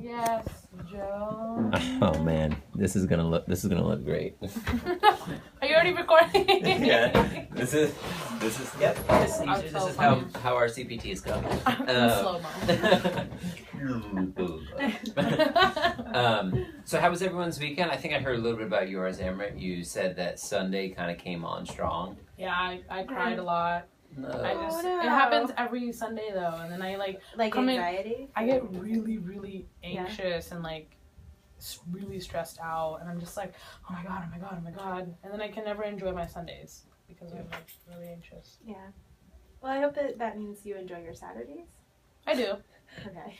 Yes, Joe. Oh man, this is gonna look great. Are you already recording? Yeah, this is yep. This is how our CPTs go. So how was everyone's weekend? I think I heard a little bit about yours, Amrit. You said that Sunday kind of came on strong. Yeah, I cried a lot. No. It happens every Sunday though, and then I like anxiety. I get really anxious and like really stressed out, and I'm just like, oh my god, and then I can never enjoy my Sundays because I'm like really anxious. Yeah. Well, I hope that means you enjoy your Saturdays. I do. Okay.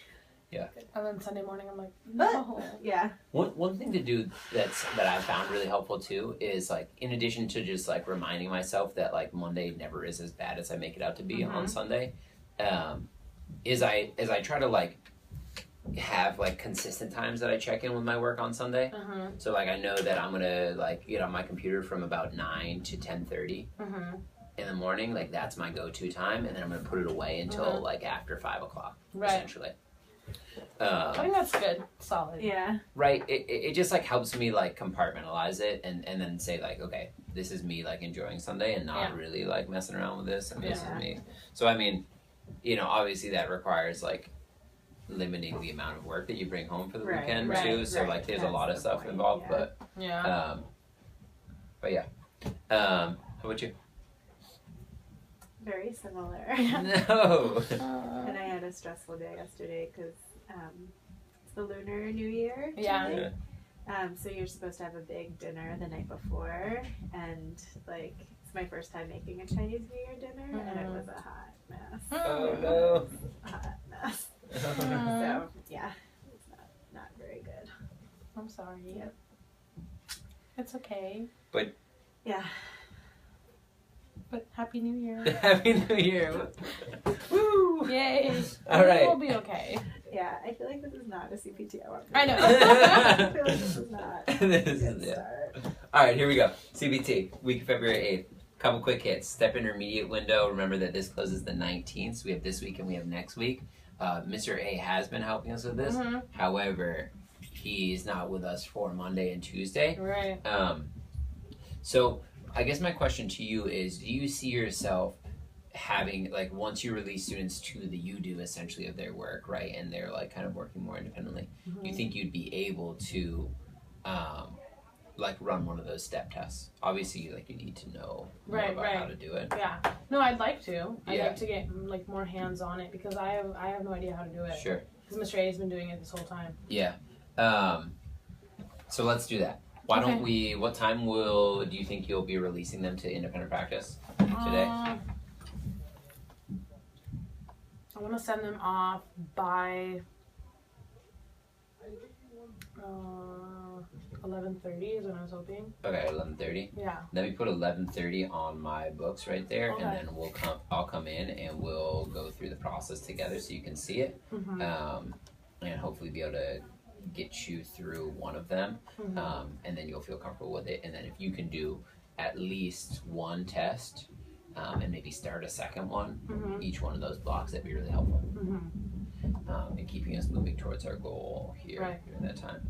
Yeah. And then Sunday morning, I'm like, no. Yeah. One thing to do that I found really helpful too is like, in addition to just like reminding myself that like Monday never is as bad as I make it out to be on Sunday, is I try to like have like consistent times that I check in with my work on Sunday. So like I know that I'm gonna like get on my computer from about 9 to 10:30 in the morning. Like that's my go-to time, and then I'm gonna put it away until like after 5 o'clock, essentially. I think that's good. Solid. Yeah. Right. It just like helps me like compartmentalize it and then say like, okay, this is me like enjoying Sunday and not really like messing around with this, and this is me. So I mean, you know, obviously that requires like limiting the amount of work that you bring home for the weekend too. So like there's a lot of stuff involved, but yeah. How about you? Very similar. No. And I had a stressful day yesterday because it's the Lunar New Year. Yeah. So you're supposed to have a big dinner the night before, and like it's my first time making a Chinese New Year dinner, and it was a hot mess. Oh no. A hot mess. So yeah, it's not very good. I'm sorry. Yep. It's okay. But yeah. But Happy New Year. Happy New Year. Woo! Yay. All right. We'll be okay. Yeah, I feel like this is not a CPT hour. I know. I feel like this is not this is start. All right, here we go. CPT, week of February 8th. Couple quick hits. Step intermediate window. Remember that this closes the 19th, so we have this week and we have next week. Mr. A has been helping us with this. However, he's not with us for Monday and Tuesday. Right. So I guess my question to you is, do you see yourself having, like, once you release students to the you-do, essentially, of their work, right, and they're, like, kind of working more independently, do you think you'd be able to, like, run one of those step tests? Obviously, like, you need to know more about how to do it. Yeah. No, I'd like to. I'd like to get, like, more hands on it, because I have no idea how to do it. Sure. Because Mr. A has been doing it this whole time. Yeah. So let's do that. Why don't we, what time do you think you'll be releasing them to independent practice today? I want to send them off by 11:30 is what I was hoping. Okay, 11:30. Yeah. Let me put 11:30 on my books right there, and then I'll come in and we'll go through the process together so you can see it, and hopefully be able to get you through one of them, and then you'll feel comfortable with it. And then if you can do at least one test, and maybe start a second one, each one of those blocks, that'd be really helpful. In keeping us moving towards our goal here during that time.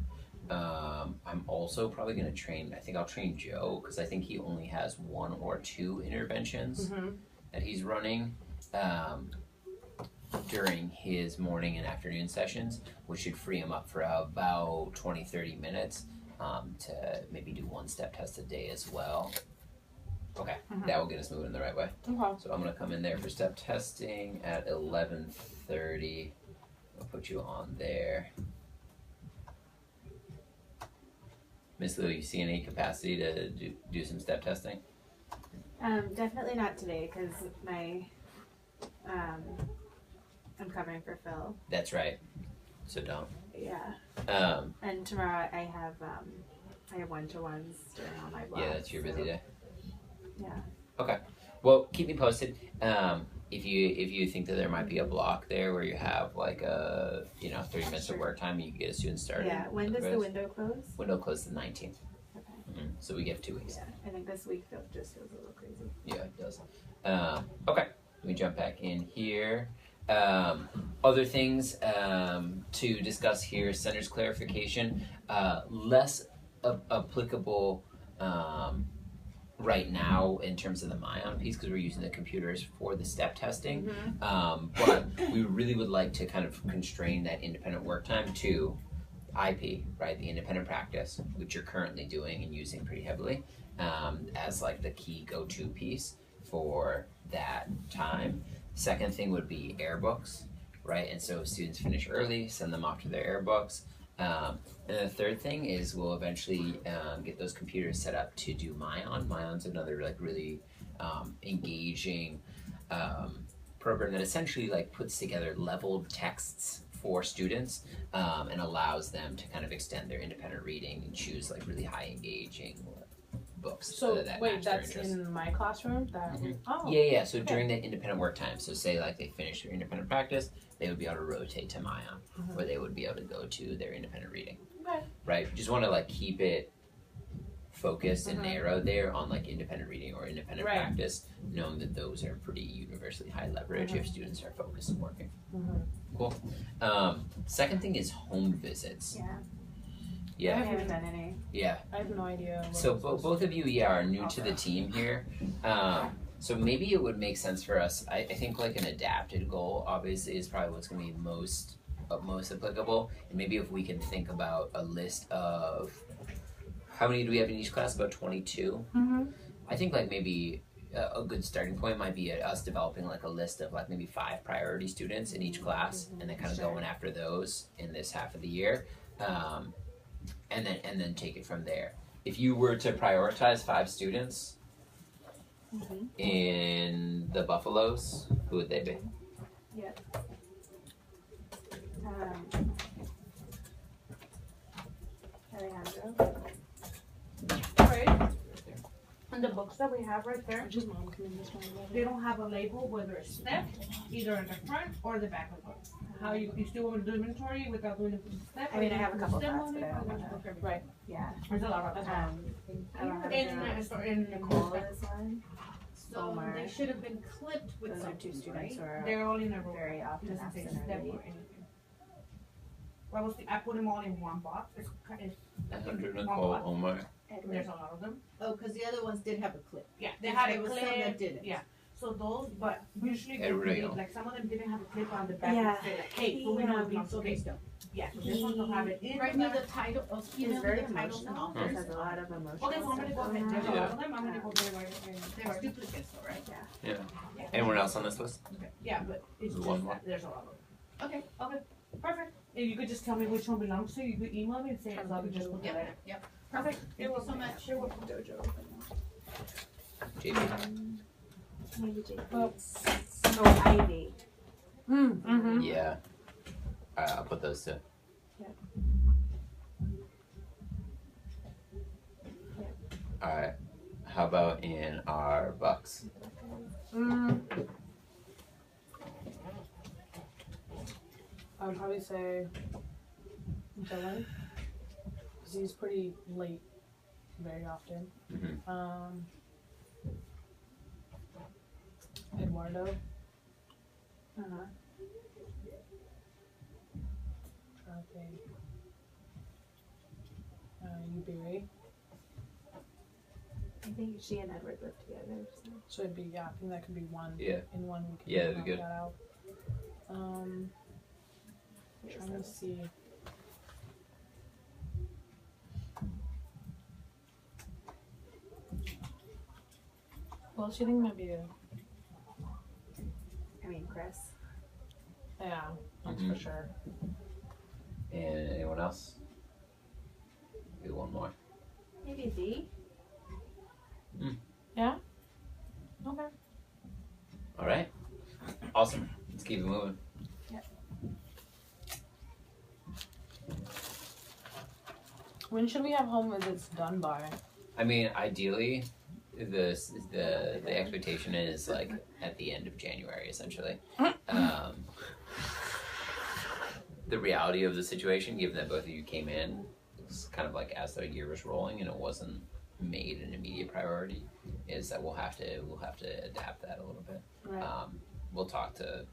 I'm also probably going to train, I think I'll train Joe, because I think he only has 1 or 2 interventions that he's running during his morning and afternoon sessions, which should free him up for about 20-30 minutes to maybe do 1 step test a day as well. Okay, that will get us moving the right way. So I'm going to come in there for step testing at 11:30. I'll put you on there. Miss Lou, you see any capacity to do some step testing? Definitely not today, because I'm covering for Phil. That's right. So don't. Yeah. And tomorrow I have one-to-ones during all my blocks. Yeah, that's your busy day. Yeah. Okay. Well, keep me posted. If you think that there might be a block there where you have like 30 minutes of work time, you can get a student started. Yeah. When does the window close? Window closes the 19th. Okay. So we get 2 weeks. Yeah. I think this week just feels a little crazy. Yeah, it does. Okay. Let me jump back in here. Other things to discuss here: centers clarification, less applicable right now in terms of the Myon piece because we're using the computers for the step testing. But we really would like to kind of constrain that independent work time to IP, right? The independent practice, which you're currently doing and using pretty heavily, as like the key go-to piece for that time. Second thing would be air books, right? And so if students finish early, send them off to their air books. And the third thing is we'll eventually get those computers set up to do Myon. Myon's another like really engaging program that essentially like puts together leveled texts for students and allows them to kind of extend their independent reading and choose like really high engaging books. So that wait, match their that's interests. in my classroom? That oh. Yeah. So during the independent work time, so say like they finish their independent practice, they would be able to rotate to Myon, where they would be able to go to their independent reading. Okay. Right? Just want to like keep it focused and narrow there on like independent reading or independent practice, knowing that those are pretty universally high leverage if students are focused and working. Cool. Second thing is home visits. I haven't done any. I have no idea. So both of you, are new to the team here. So maybe it would make sense for us. I think like an adapted goal obviously is probably what's going to be most applicable. And maybe if we can think about a list of how many do we have in each class? About 22. I think like maybe a good starting point might be us developing like a list of like maybe 5 priority students in each class, and then kind of going after those in this half of the year. And then take it from there. If you were to prioritize 5 students in the Buffaloes, who would they be? Alejandro. Right. And the books that we have right there, Just mom can in this one. they don't have a label whether it's step, either in the front or the back of the book. How you still want to do inventory without doing it step? I mean, I have a couple step thoughts, on but it, I don't or wanna- okay. Right. Yeah. There's a lot of them. I don't have In Nicola's one. So Omar. they should have been clipped with Those are 2 something, students who right? are They're all in a row. very It often doesn't say absent or step late. or anything. Well, I put them all in one box. It's Alejandro, one Nicole, box. Omar. There's a lot of them. Oh, because the other ones did have a clip. Yeah, they had There a was clip. some that didn't. Yeah. So those, but usually Hey, Rio. like some of them didn't have a clip on the back. Yeah. That say like, hey, so we know it belongs. So Okay, these don't. yeah. So this one don't have it in Write the me back. the title, It's email me very the titles and emotional. authors. It has a lot of emotional Okay, so I'm gonna go stuff ahead. going There's a on. lot of them. I'm gonna go there right There's away. duplicates though, right? Yeah. Anyone else on this list? Okay. Yeah, but it's One just more. that there's a lot of them. Okay. Okay, perfect. If you could just tell me which one belongs to you, you could email me and say, so I could just look at it. Yep. Perfect. Thank you so much. You're welcome, Jojo. JP. Maybe Jake. Oh. So Ivy. Yeah. I'll put those 2. Alright. How about in our Bucks? I would probably say Dylan, because he's pretty late very often. Eduardo. Trying to think. Ubiri. I think she and Edward live together. So. So it'd be, I think that could be one. Yeah. In one we can Yeah, that'd be knock good. that out. Trying to see. Well, she think might be a, I mean, Chris. yeah, that's Mhm. for sure. And anyone else? Do one more. Maybe D. Okay. Alright. Awesome. Let's keep it moving. When should we have home visits done by? I mean, ideally, the expectation is like at the end of January, essentially. The reality of the situation, given that both of you came in, it's kind of like as the year was rolling and it wasn't made an immediate priority, is that we'll have to adapt that a little bit. Right. We'll talk to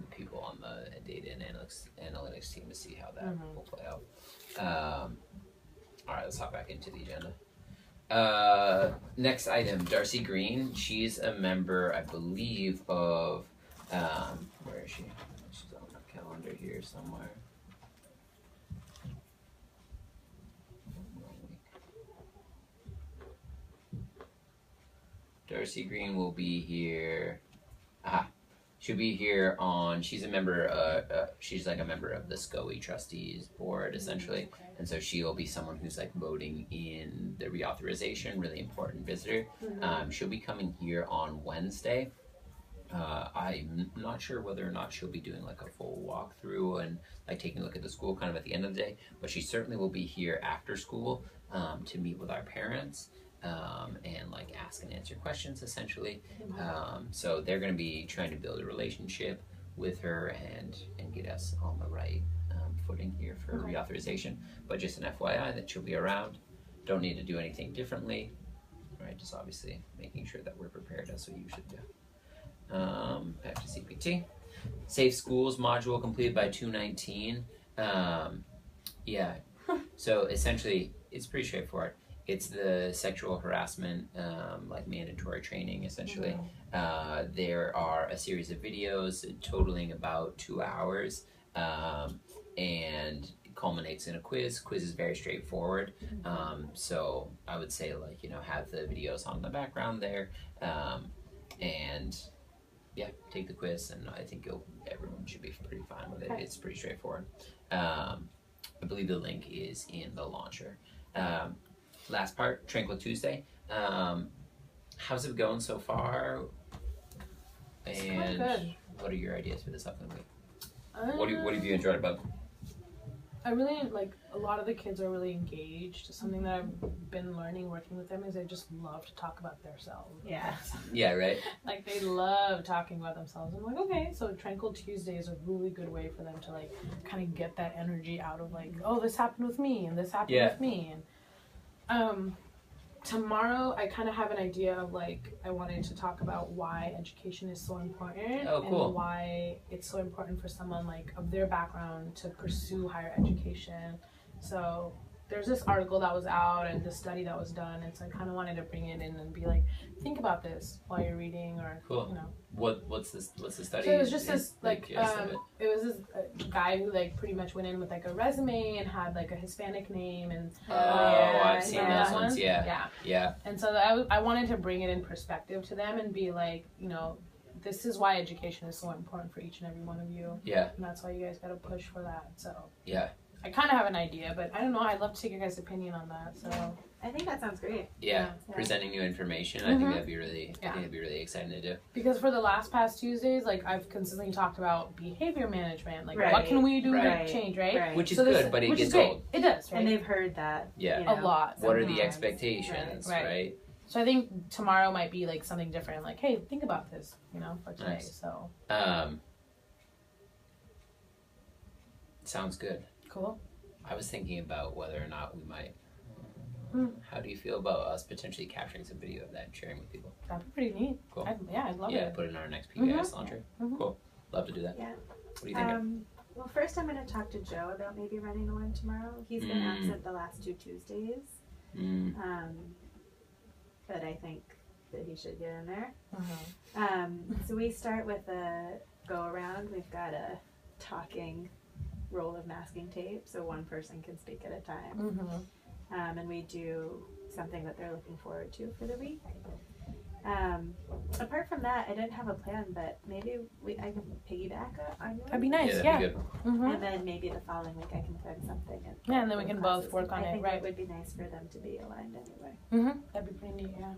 people on the data and analytics team to see how that Mhm. will play out. All right, let's hop back into the agenda. Next item, Darcy Green. She's a member, I believe, of where is she? She's on the calendar here somewhere. Darcy Green will be here. She'll be here on. She's a member. She's like a member of the SCOE trustees board, essentially, and so she will be someone who's like voting in the reauthorization. Really important visitor. She'll be coming here on Wednesday. I'm not sure whether or not she'll be doing like a full walkthrough and like taking a look at the school kind of at the end of the day, but she certainly will be here after school to meet with our parents and like ask and answer questions essentially. So they're going to be trying to build a relationship with her and get us on the right footing here for reauthorization. But just an FYI that she'll be around. Don't need to do anything differently, right? Just obviously making sure that we're prepared as we usually do. Back to CPT. Safe Schools module completed by 219. Yeah. So essentially, it's pretty straightforward. It's the sexual harassment, like mandatory training, essentially. There are a series of videos totaling about 2 hours, and it culminates in a quiz. Quiz is very straightforward. So I would say, like, have the videos on the background there, and yeah, take the quiz, and I think everyone should be pretty fine with it. It's pretty straightforward. I believe the link is in the launcher. Last part, Tranquil Tuesday. How's it going so far? And good. what are your ideas for this upcoming week? What have you enjoyed about it? I really like a lot of the kids are really engaged. Something that I've been learning working with them is they just love to talk about themselves. Yeah. Yeah, right. Like they love talking about themselves. I'm like, okay, so Tranquil Tuesday is a really good way for them to like kind of get that energy out of like, oh, this happened with me and this happened with me. And tomorrow I kind of have an idea of like I wanted to talk about why education is so important. Oh, cool. And why it's so important for someone like of their background to pursue higher education. So there's this article that was out and this study that was done, and so I kind of wanted to bring it in and be like, think about this while you're reading, or Cool. What's the study? So it was just this like it was this guy who like pretty much went in with like a resume and had like a Hispanic name and I've seen those ones. Yeah. And so I wanted to bring it in perspective to them and be like, this is why education is so important for each and every one of you. Yeah. And that's why you guys got to push for that. So Yeah. I kind of have an idea, but I don't know. I'd love to take your guys' opinion on that. So I think that sounds great. Yeah. Presenting new information. I think that'd be really. I think it'd be really exciting to do. because for the past Tuesdays, like I've consistently talked about behavior management, like what Right. can we do Right. to change, right? Which is So good, but it which is gets great. old. It does, right? And they've heard that. Yeah. a lot. What are the sometimes. expectations, Right. right? So I think tomorrow might be like something different. Like, hey, think about this, for today. Nice. So Sounds good. cool. I was thinking about whether or not we might. Hmm. How do you feel about us potentially capturing some video of that and sharing with people? That'd be pretty neat. Cool. I'd love Yeah, it. put it in our next PBS launcher. Mhm. Cool. Love to do that. Yeah. What do you think? Well, first I'm going to talk to Joe about maybe running one tomorrow. He's been absent the last 2 Tuesdays, but I think that he should get in there. So we start with a go around. We've got a talking roll of masking tape, so one person can speak at a time. And we do something that they're looking forward to for the week. Apart from that, I didn't have a plan, but maybe I can piggyback on yours. That'd be nice. That'd Yeah. be good. And then maybe the following week I can plan something. Yeah, and then we can both classes. work on I it, think right. it would be nice for them to be aligned anyway. That'd be pretty neat. Yeah.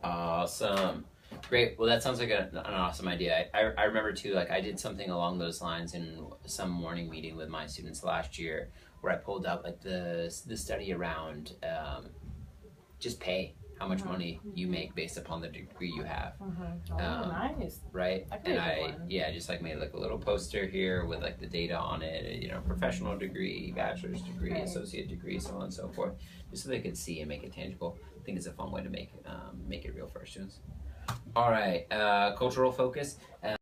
Awesome. Great. Well, that sounds like an awesome idea. I remember too, like I did something along those lines in some morning meeting with my students last year where I pulled out like the study around just pay, how much money you make based upon the degree you have. Oh, nice. Right? That could And be a good one. just like made like a little poster here with like the data on it, you know, professional degree, bachelor's degree, Right. associate degree, so on and so forth, just so they could see and make it tangible. I think it's a fun way to make it real for our students. All right, cultural focus.